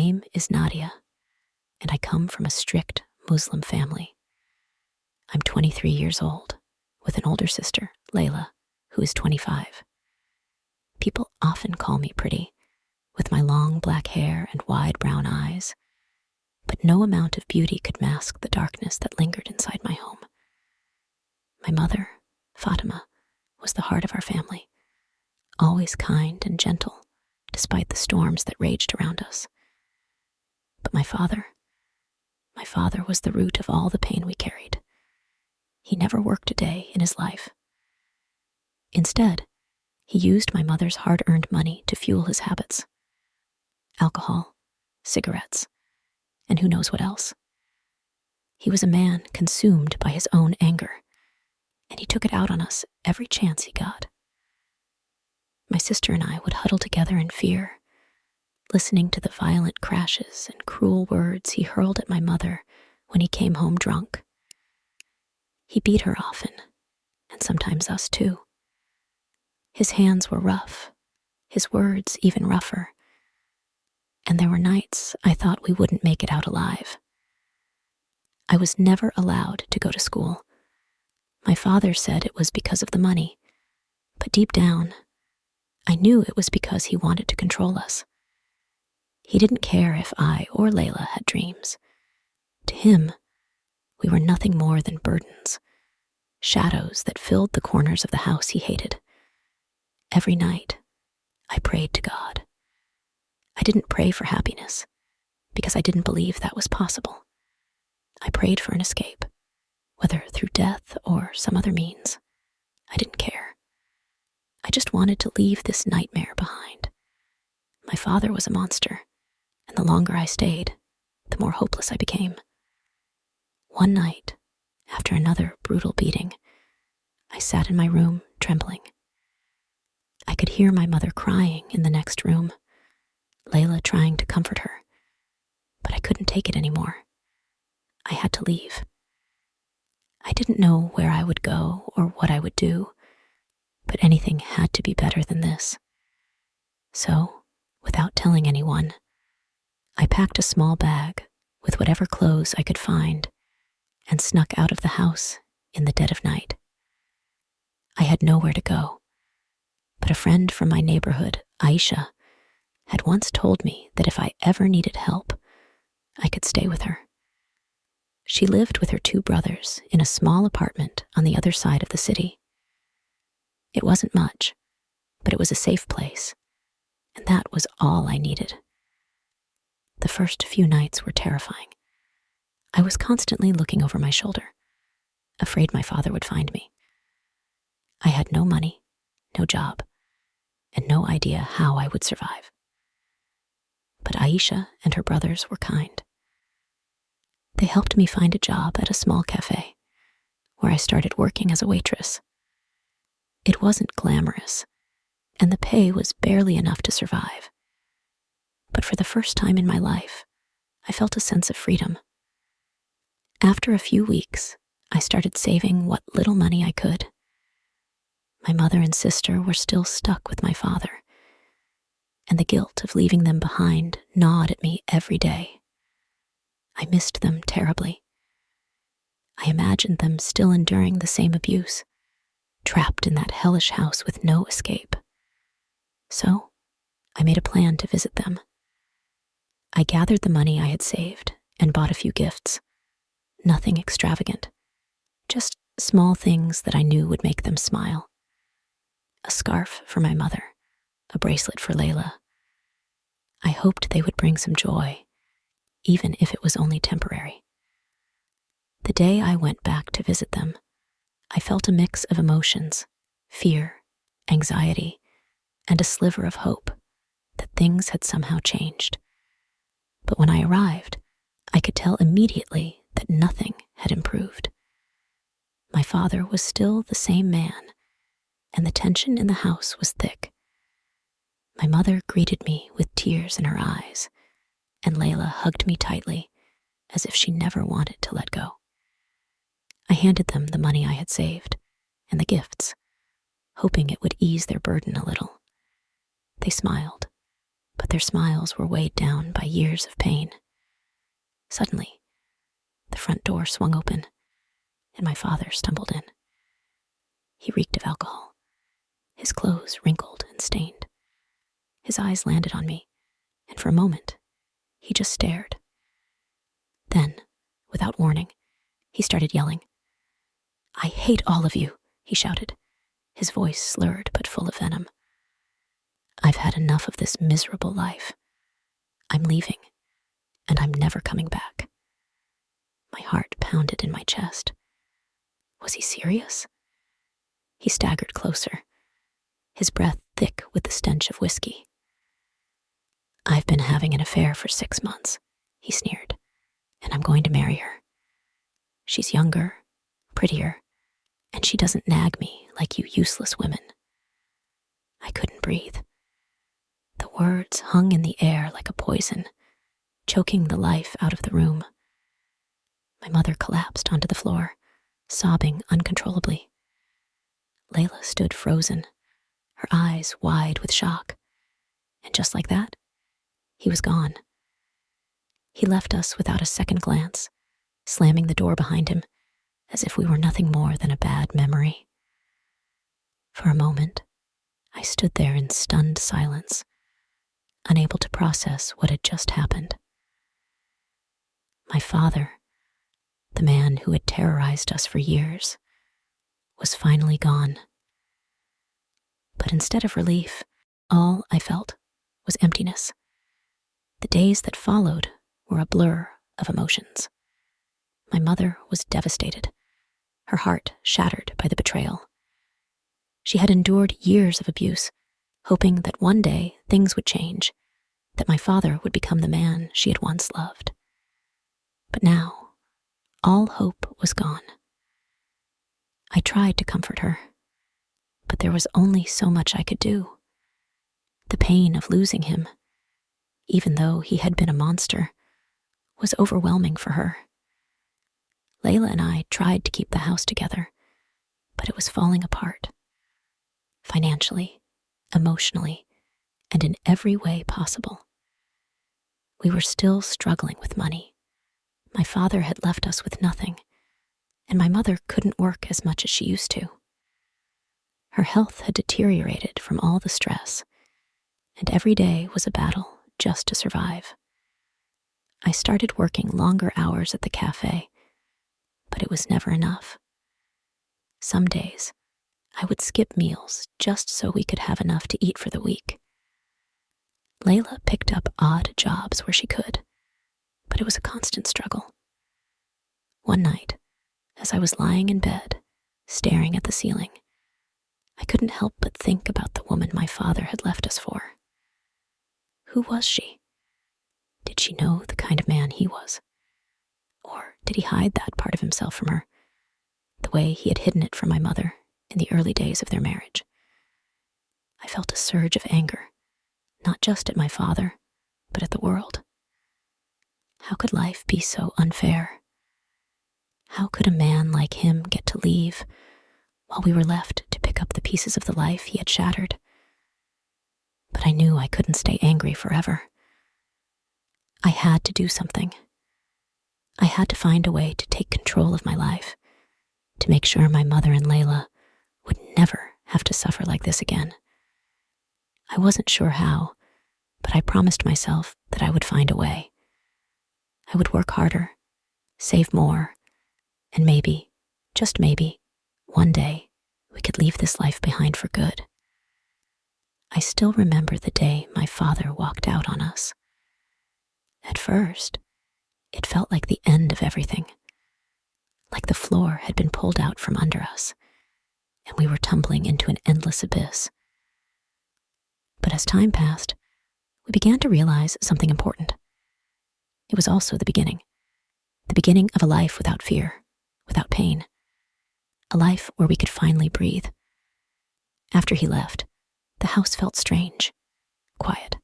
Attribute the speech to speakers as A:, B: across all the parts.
A: name is Nadia, and I come from a strict Muslim family. I'm 23 years old, with an older sister, Layla, who is 25. People often call me pretty, with my long black hair and wide brown eyes, but no amount of beauty could mask the darkness that lingered inside my home. My mother, Fatima, was the heart of our family, always kind and gentle, despite the storms that raged around us. But my father was the root of all the pain we carried. He never worked a day in his life. Instead, he used my mother's hard-earned money to fuel his habits. Alcohol, cigarettes, and who knows what else. He was a man consumed by his own anger, and he took it out on us every chance he got. My sister and I would huddle together in fear, listening to the violent crashes and cruel words he hurled at my mother when he came home drunk. He beat her often, and sometimes us too. His hands were rough, his words even rougher, and there were nights I thought we wouldn't make it out alive. I was never allowed to go to school. My father said it was because of the money, but deep down, I knew it was because he wanted to control us. He didn't care if I or Layla had dreams. To him, we were nothing more than burdens, shadows that filled the corners of the house he hated. Every night, I prayed to God. I didn't pray for happiness, because I didn't believe that was possible. I prayed for an escape, whether through death or some other means. I didn't care. I just wanted to leave this nightmare behind. My father was a monster, and the longer I stayed, the more hopeless I became. One night, after another brutal beating, I sat in my room, trembling. I could hear my mother crying in the next room, Layla trying to comfort her, but I couldn't take it anymore. I had to leave. I didn't know where I would go or what I would do, but anything had to be better than this. So, without telling anyone, I packed a small bag with whatever clothes I could find and snuck out of the house in the dead of night. I had nowhere to go, but a friend from my neighborhood, Aisha, had once told me that if I ever needed help, I could stay with her. She lived with her 2 brothers in a small apartment on the other side of the city. It wasn't much, but it was a safe place, and that was all I needed. The first few nights were terrifying. I was constantly looking over my shoulder, afraid my father would find me. I had no money, no job, and no idea how I would survive. But Aisha and her brothers were kind. They helped me find a job at a small cafe, where I started working as a waitress. It wasn't glamorous, and the pay was barely enough to survive. But for the first time in my life, I felt a sense of freedom. After a few weeks, I started saving what little money I could. My mother and sister were still stuck with my father, and the guilt of leaving them behind gnawed at me every day. I missed them terribly. I imagined them still enduring the same abuse, trapped in that hellish house with no escape. So, I made a plan to visit them. I gathered the money I had saved and bought a few gifts. Nothing extravagant, just small things that I knew would make them smile. A scarf for my mother, a bracelet for Layla. I hoped they would bring some joy, even if it was only temporary. The day I went back to visit them, I felt a mix of emotions, fear, anxiety, and a sliver of hope that things had somehow changed. But when I arrived, I could tell immediately that nothing had improved. My father was still the same man, and the tension in the house was thick. My mother greeted me with tears in her eyes, and Layla hugged me tightly, as if she never wanted to let go. I handed them the money I had saved, and the gifts, hoping it would ease their burden a little. They smiled, but their smiles were weighed down by years of pain. Suddenly, the front door swung open, and my father stumbled in. He reeked of alcohol, his clothes wrinkled and stained. His eyes landed on me, and for a moment, he just stared. Then, without warning, he started yelling. "I hate all of you," he shouted, his voice slurred but full of venom. "I've had enough of this miserable life. I'm leaving, and I'm never coming back." My heart pounded in my chest. Was he serious? He staggered closer, his breath thick with the stench of whiskey. "I've been having an affair for 6 months," he sneered, "and I'm going to marry her. She's younger, prettier, and she doesn't nag me like you useless women." I couldn't breathe. The words hung in the air like a poison, choking the life out of the room. My mother collapsed onto the floor, sobbing uncontrollably. Layla stood frozen, her eyes wide with shock. And just like that, he was gone. He left us without a second glance, slamming the door behind him, as if we were nothing more than a bad memory. For a moment, I stood there in stunned silence, unable to process what had just happened. My father, the man who had terrorized us for years, was finally gone. But instead of relief, all I felt was emptiness. The days that followed were a blur of emotions. My mother was devastated, her heart shattered by the betrayal. She had endured years of abuse, hoping that one day things would change, that my father would become the man she had once loved. But now, all hope was gone. I tried to comfort her, but there was only so much I could do. The pain of losing him, even though he had been a monster, was overwhelming for her. Layla and I tried to keep the house together, but it was falling apart. Financially, emotionally, and in every way possible. We were still struggling with money. My father had left us with nothing, and my mother couldn't work as much as she used to. Her health had deteriorated from all the stress, and every day was a battle just to survive. I started working longer hours at the cafe, but it was never enough. Some days, I would skip meals just so we could have enough to eat for the week. Layla picked up odd jobs where she could, but it was a constant struggle. One night, as I was lying in bed, staring at the ceiling, I couldn't help but think about the woman my father had left us for. Who was she? Did she know the kind of man he was? Or did he hide that part of himself from her, the way he had hidden it from my mother in the early days of their marriage? I felt a surge of anger, not just at my father, but at the world. How could life be so unfair? How could a man like him get to leave while we were left to pick up the pieces of the life he had shattered? But I knew I couldn't stay angry forever. I had to do something. I had to find a way to take control of my life, to make sure my mother and Layla would never have to suffer like this again. I wasn't sure how, but I promised myself that I would find a way. I would work harder, save more, and maybe, just maybe, one day we could leave this life behind for good. I still remember the day my father walked out on us. At first, it felt like the end of everything, like the floor had been pulled out from under us, and we were tumbling into an endless abyss. But as time passed, we began to realize something important. It was also the beginning of a life without fear, without pain, a life where we could finally breathe. After he left, the house felt strange, quiet,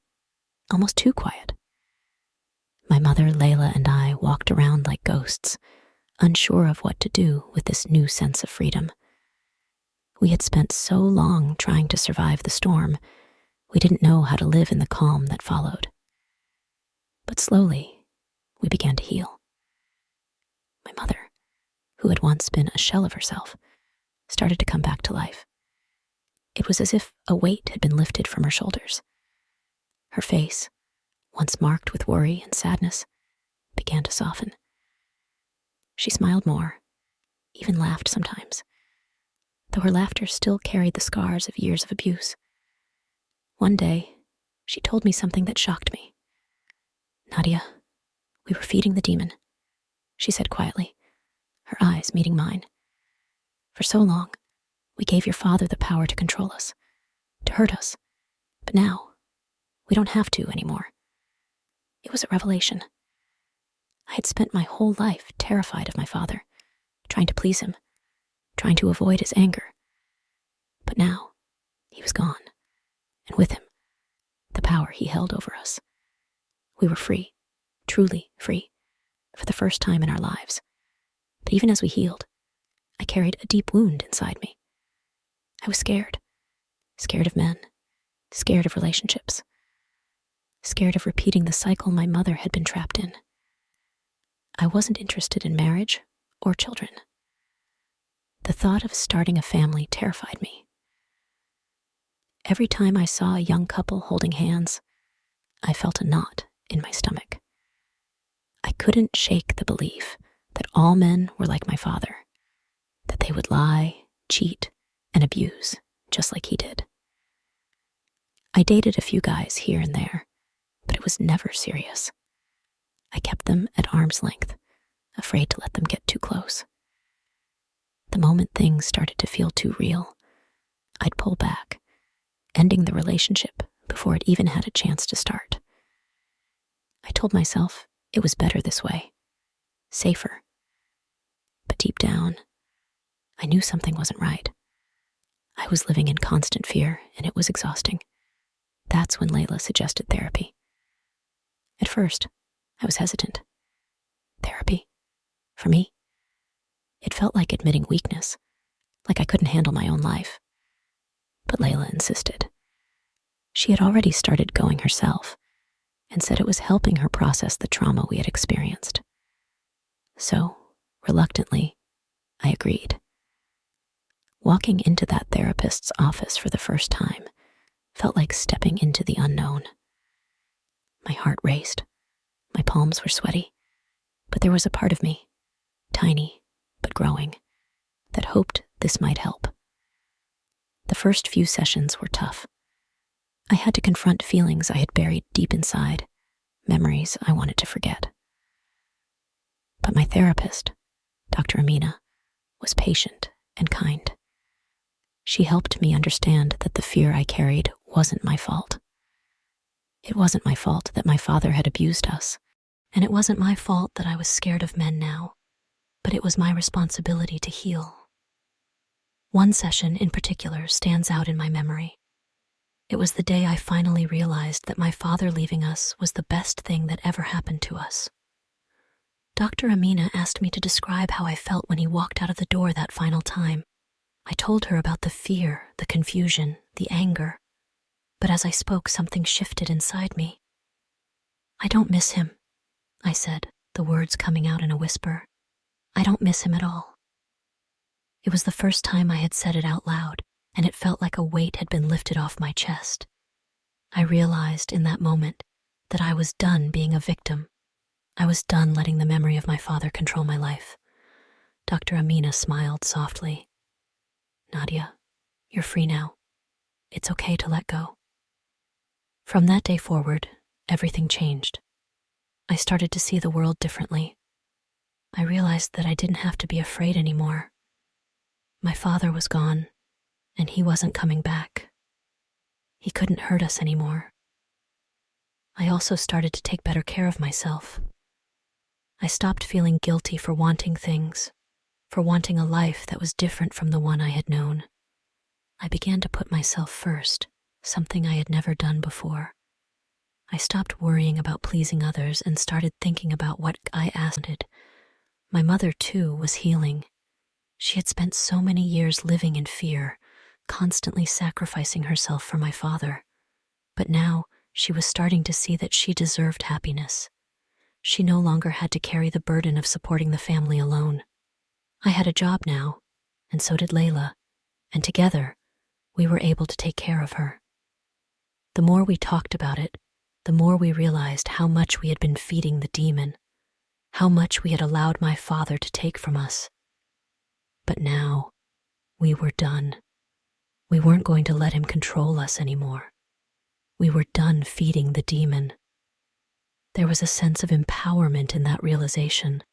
A: almost too quiet. My mother, Layla, and I walked around like ghosts, unsure of what to do with this new sense of freedom. We had spent so long trying to survive the storm, We didn't know how to live in the calm that followed. But slowly, we began to heal. My mother, who had once been a shell of herself, started to come back to life. It was as if a weight had been lifted from her shoulders. Her face, once marked with worry and sadness, began to soften. She smiled more, even laughed sometimes, though her laughter still carried the scars of years of abuse. One day, she told me something that shocked me. "Nadia, we were feeding the demon," she said quietly, her eyes meeting mine. "For so long, we gave your father the power to control us, to hurt us, but now, we don't have to anymore." It was a revelation. I had spent my whole life terrified of my father, trying to please him, trying to avoid his anger. But now, he was gone, and with him, the power he held over us. We were free, truly free, for the first time in our lives. But even as we healed, I carried a deep wound inside me. I was scared. Scared of men. Scared of relationships. Scared of repeating the cycle my mother had been trapped in. I wasn't interested in marriage or children. The thought of starting a family terrified me. Every time I saw a young couple holding hands, I felt a knot in my stomach. I couldn't shake the belief that all men were like my father, that they would lie, cheat, and abuse just like he did. I dated a few guys here and there, but it was never serious. I kept them at arm's length, afraid to let them get too close. The moment things started to feel too real, I'd pull back, ending the relationship before it even had a chance to start. I told myself it was better this way, safer. But deep down, I knew something wasn't right. I was living in constant fear, and it was exhausting. That's when Layla suggested therapy. At first, I was hesitant. Therapy? For me? It felt like admitting weakness, like I couldn't handle my own life. But Layla insisted. She had already started going herself and said it was helping her process the trauma we had experienced. So, reluctantly, I agreed. Walking into that therapist's office for the first time felt like stepping into the unknown. My heart raced. My palms were sweaty. But there was a part of me, tiny but growing, that hoped this might help. The first few sessions were tough. I had to confront feelings I had buried deep inside, memories I wanted to forget. But my therapist, Dr. Amina, was patient and kind. She helped me understand that the fear I carried wasn't my fault. It wasn't my fault that my father had abused us, and it wasn't my fault that I was scared of men now, but it was my responsibility to heal. One session in particular stands out in my memory. It was the day I finally realized that my father leaving us was the best thing that ever happened to us. Dr. Amina asked me to describe how I felt when he walked out of the door that final time. I told her about the fear, the confusion, the anger. But as I spoke, something shifted inside me. "I don't miss him," I said, the words coming out in a whisper. "I don't miss him at all." It was the first time I had said it out loud, and it felt like a weight had been lifted off my chest. I realized in that moment that I was done being a victim. I was done letting the memory of my father control my life. Dr. Amina smiled softly. "Nadia, you're free now. It's okay to let go." From that day forward, everything changed. I started to see the world differently. I realized that I didn't have to be afraid anymore. My father was gone, and he wasn't coming back. He couldn't hurt us anymore. I also started to take better care of myself. I stopped feeling guilty for wanting things, for wanting a life that was different from the one I had known. I began to put myself first, something I had never done before. I stopped worrying about pleasing others and started thinking about what I asked. My mother, too, was healing. She had spent so many years living in fear, constantly sacrificing herself for my father. But now she was starting to see that she deserved happiness. She no longer had to carry the burden of supporting the family alone. I had a job now, and so did Layla, and together, we were able to take care of her. The more we talked about it, the more we realized how much we had been feeding the demon, how much we had allowed my father to take from us. But now, we were done. We weren't going to let him control us anymore. We were done feeding the demon. There was a sense of empowerment in that realization.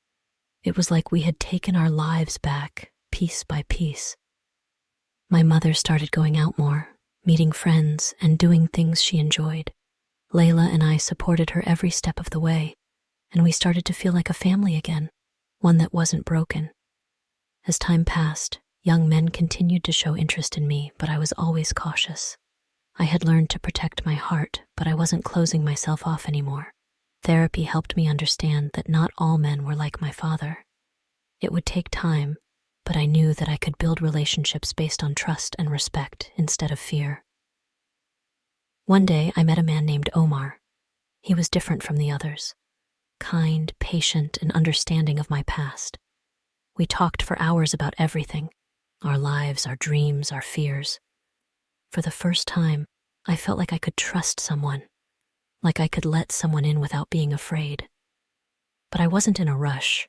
A: It was like we had taken our lives back, piece by piece. My mother started going out more, meeting friends, and doing things she enjoyed. Layla and I supported her every step of the way, and we started to feel like a family again, one that wasn't broken. As time passed, young men continued to show interest in me, but I was always cautious. I had learned to protect my heart, but I wasn't closing myself off anymore. Therapy helped me understand that not all men were like my father. It would take time, but I knew that I could build relationships based on trust and respect instead of fear. One day, I met a man named Omar. He was different from the others, kind, patient, and understanding of my past. We talked for hours about everything, our lives, our dreams, our fears. For the first time, I felt like I could trust someone, like I could let someone in without being afraid. But I wasn't in a rush.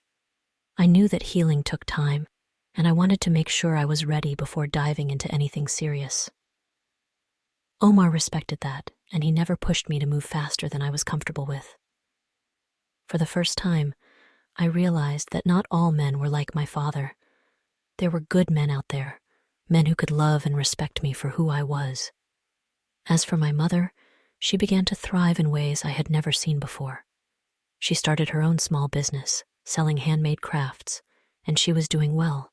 A: I knew that healing took time, and I wanted to make sure I was ready before diving into anything serious. Omar respected that, and he never pushed me to move faster than I was comfortable with. For the first time, I realized that not all men were like my father. There were good men out there, men who could love and respect me for who I was. As for my mother, she began to thrive in ways I had never seen before. She started her own small business, selling handmade crafts, and she was doing well.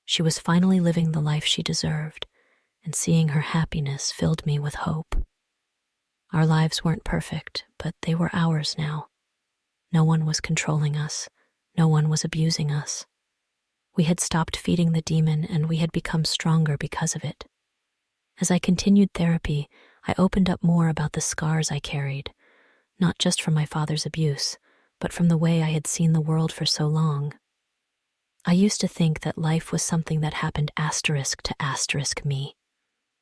A: She was finally living the life she deserved, and seeing her happiness filled me with hope. Our lives weren't perfect, but they were ours now. No one was controlling us. No one was abusing us. We had stopped feeding the demon, and we had become stronger because of it. As I continued therapy, I opened up more about the scars I carried, not just from my father's abuse, but from the way I had seen the world for so long. I used to think that life was something that happened asterisk to asterisk me,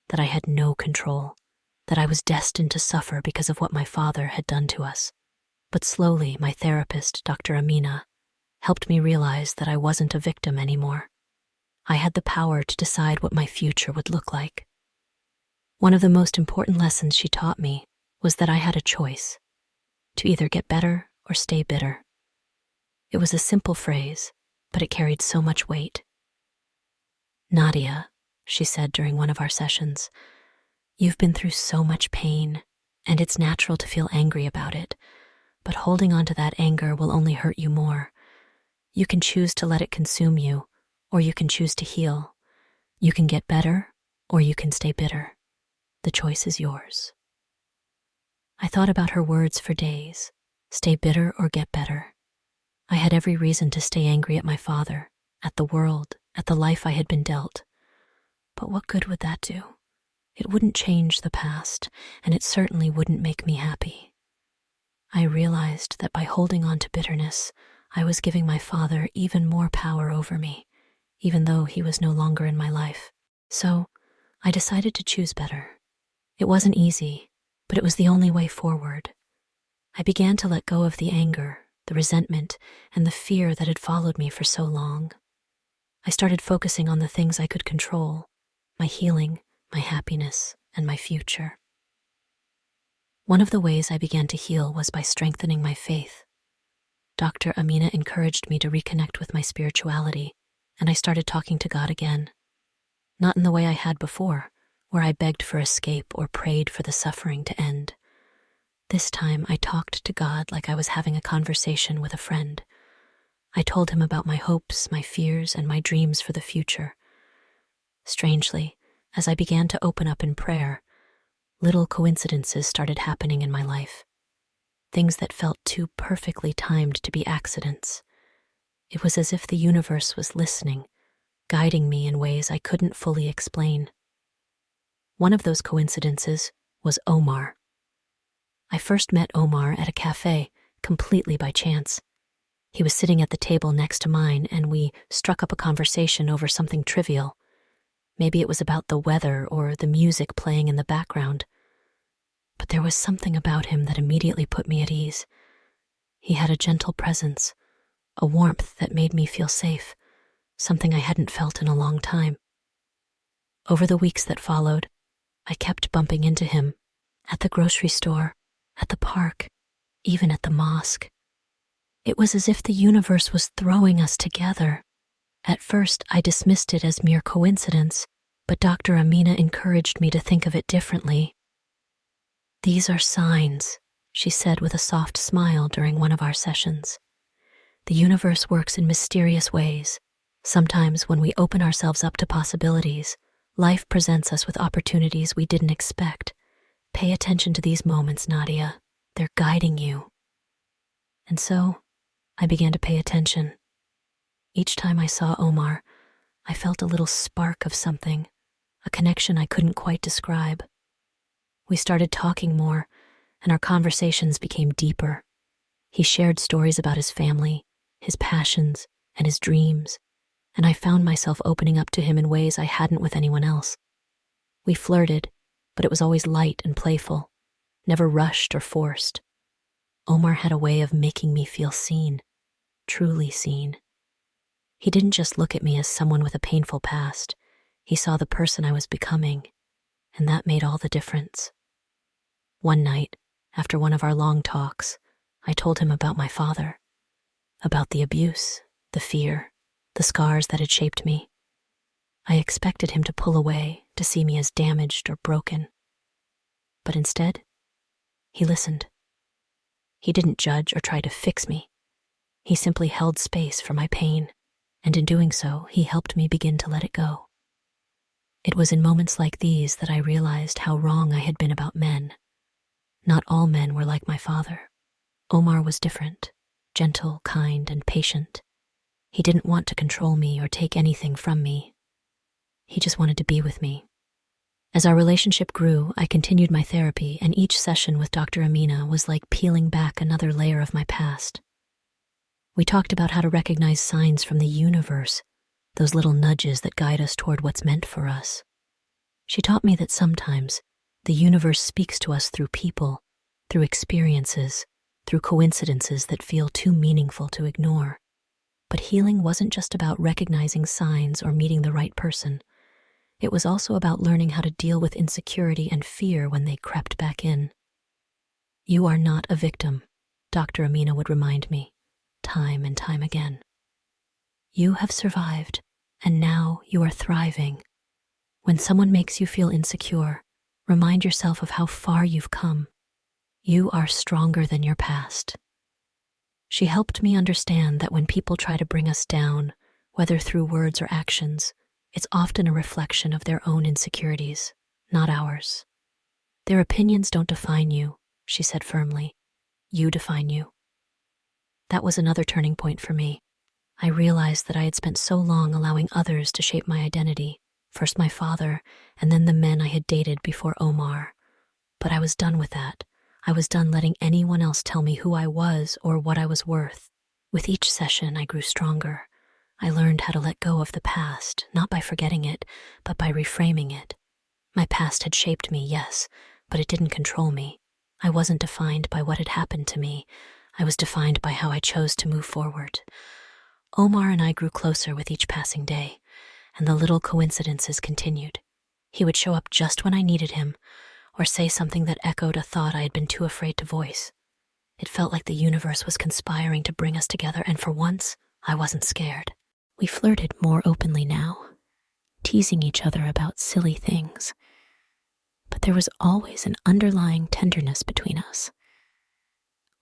A: that I had no control, that I was destined to suffer because of what my father had done to us. But slowly, my therapist, Dr. Amina, helped me realize that I wasn't a victim anymore. I had the power to decide what my future would look like. One of the most important lessons she taught me was that I had a choice, to either get better or stay bitter. It was a simple phrase, but it carried so much weight. "Nadia," she said during one of our sessions, "you've been through so much pain, and it's natural to feel angry about it, but holding on to that anger will only hurt you more. You can choose to let it consume you, or you can choose to heal. You can get better, or you can stay bitter. The choice is yours." I thought about her words for days. Stay bitter or get better. I had every reason to stay angry at my father, at the world, at the life I had been dealt. But what good would that do? It wouldn't change the past, and it certainly wouldn't make me happy. I realized that by holding on to bitterness, I was giving my father even more power over me, even though he was no longer in my life. So, I decided to choose better. It wasn't easy, but it was the only way forward. I began to let go of the anger, the resentment, and the fear that had followed me for so long. I started focusing on the things I could control, my healing, my happiness, and my future. One of the ways I began to heal was by strengthening my faith. Dr. Amina encouraged me to reconnect with my spirituality, and I started talking to God again. Not in the way I had before, where I begged for escape or prayed for the suffering to end. This time I talked to God like I was having a conversation with a friend. I told him about my hopes, my fears, and my dreams for the future. Strangely, as I began to open up in prayer, little coincidences started happening in my life. Things that felt too perfectly timed to be accidents. It was as if the universe was listening, guiding me in ways I couldn't fully explain. One of those coincidences was Omar. I first met Omar at a cafe, completely by chance. He was sitting at the table next to mine, and we struck up a conversation over something trivial. Maybe it was about the weather or the music playing in the background. But there was something about him that immediately put me at ease. He had a gentle presence, a warmth that made me feel safe, something I hadn't felt in a long time. Over the weeks that followed, I kept bumping into him, at the grocery store, at the park, even at the mosque. It was as if the universe was throwing us together. At first, I dismissed it as mere coincidence, but Dr. Amina encouraged me to think of it differently. "These are signs," she said with a soft smile during one of our sessions. "The universe works in mysterious ways. Sometimes when we open ourselves up to possibilities, life presents us with opportunities we didn't expect. Pay attention to these moments, Nadia. They're guiding you." And so, I began to pay attention. Each time I saw Omar, I felt a little spark of something, a connection I couldn't quite describe. We started talking more, and our conversations became deeper. He shared stories about his family, his passions, and his dreams, and I found myself opening up to him in ways I hadn't with anyone else. We flirted, but it was always light and playful, never rushed or forced. Omar had a way of making me feel seen, truly seen. He didn't just look at me as someone with a painful past. He saw the person I was becoming, and that made all the difference. One night, after one of our long talks, I told him about my father, about the abuse, the fear, the scars that had shaped me. I expected him to pull away, to see me as damaged or broken. But instead, he listened. He didn't judge or try to fix me. He simply held space for my pain, and in doing so, he helped me begin to let it go. It was in moments like these that I realized how wrong I had been about men. Not all men were like my father. Omar was different, gentle, kind, and patient. He didn't want to control me or take anything from me. He just wanted to be with me. As our relationship grew, I continued my therapy, and each session with Dr. Amina was like peeling back another layer of my past. We talked about how to recognize signs from the universe, those little nudges that guide us toward what's meant for us. She taught me that sometimes the universe speaks to us through people, through experiences, through coincidences that feel too meaningful to ignore. But healing wasn't just about recognizing signs or meeting the right person. It was also about learning how to deal with insecurity and fear when they crept back in. "You are not a victim," Dr. Amina would remind me, time and time again. "You have survived, and now you are thriving. When someone makes you feel insecure, remind yourself of how far you've come. You are stronger than your past." She helped me understand that when people try to bring us down, whether through words or actions, it's often a reflection of their own insecurities, not ours. "Their opinions don't define you," she said firmly. "You define you." That was another turning point for me. I realized that I had spent so long allowing others to shape my identity, first my father, and then the men I had dated before Omar. But I was done with that. I was done letting anyone else tell me who I was or what I was worth. With each session, I grew stronger. I learned how to let go of the past, not by forgetting it, but by reframing it. My past had shaped me, yes, but it didn't control me. I wasn't defined by what had happened to me. I was defined by how I chose to move forward. Omar and I grew closer with each passing day, and the little coincidences continued. He would show up just when I needed him, or say something that echoed a thought I had been too afraid to voice. It felt like the universe was conspiring to bring us together, and for once, I wasn't scared. We flirted more openly now, teasing each other about silly things. But there was always an underlying tenderness between us.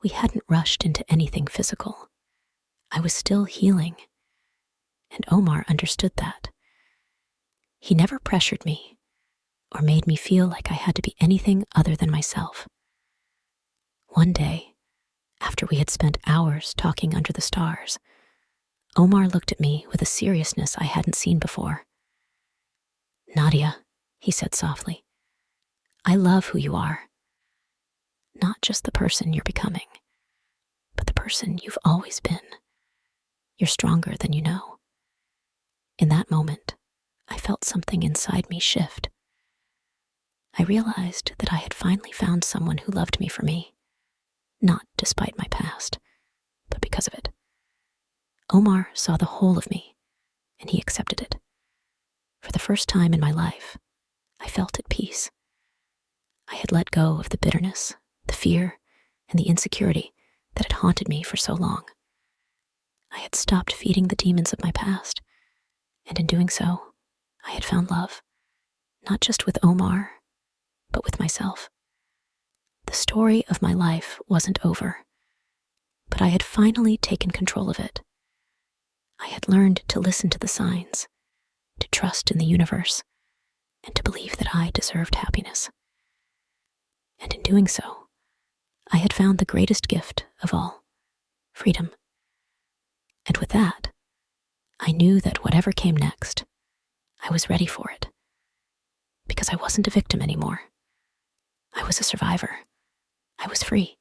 A: We hadn't rushed into anything physical. I was still healing, and Omar understood that. He never pressured me or made me feel like I had to be anything other than myself. One day, after we had spent hours talking under the stars, Omar looked at me with a seriousness I hadn't seen before. "Nadia," he said softly, "I love who you are. not just the person you're becoming, but the person you've always been. You're stronger than you know. In that moment, I felt something inside me shift. I realized that I had finally found someone who loved me for me, not despite my past, but because of it. Omar saw the whole of me, and he accepted it. For the first time in my life, I felt at peace. I had let go of the bitterness, the fear, and the insecurity that had haunted me for so long. I had stopped feeding the demons of my past, and in doing so, I had found love, not just with Omar, but with myself. The story of my life wasn't over, but I had finally taken control of it. I had learned to listen to the signs, to trust in the universe, and to believe that I deserved happiness. And in doing so, I had found the greatest gift of all, freedom. And with that, I knew that whatever came next, I was ready for it. Because I wasn't a victim anymore. I was a survivor. I was free.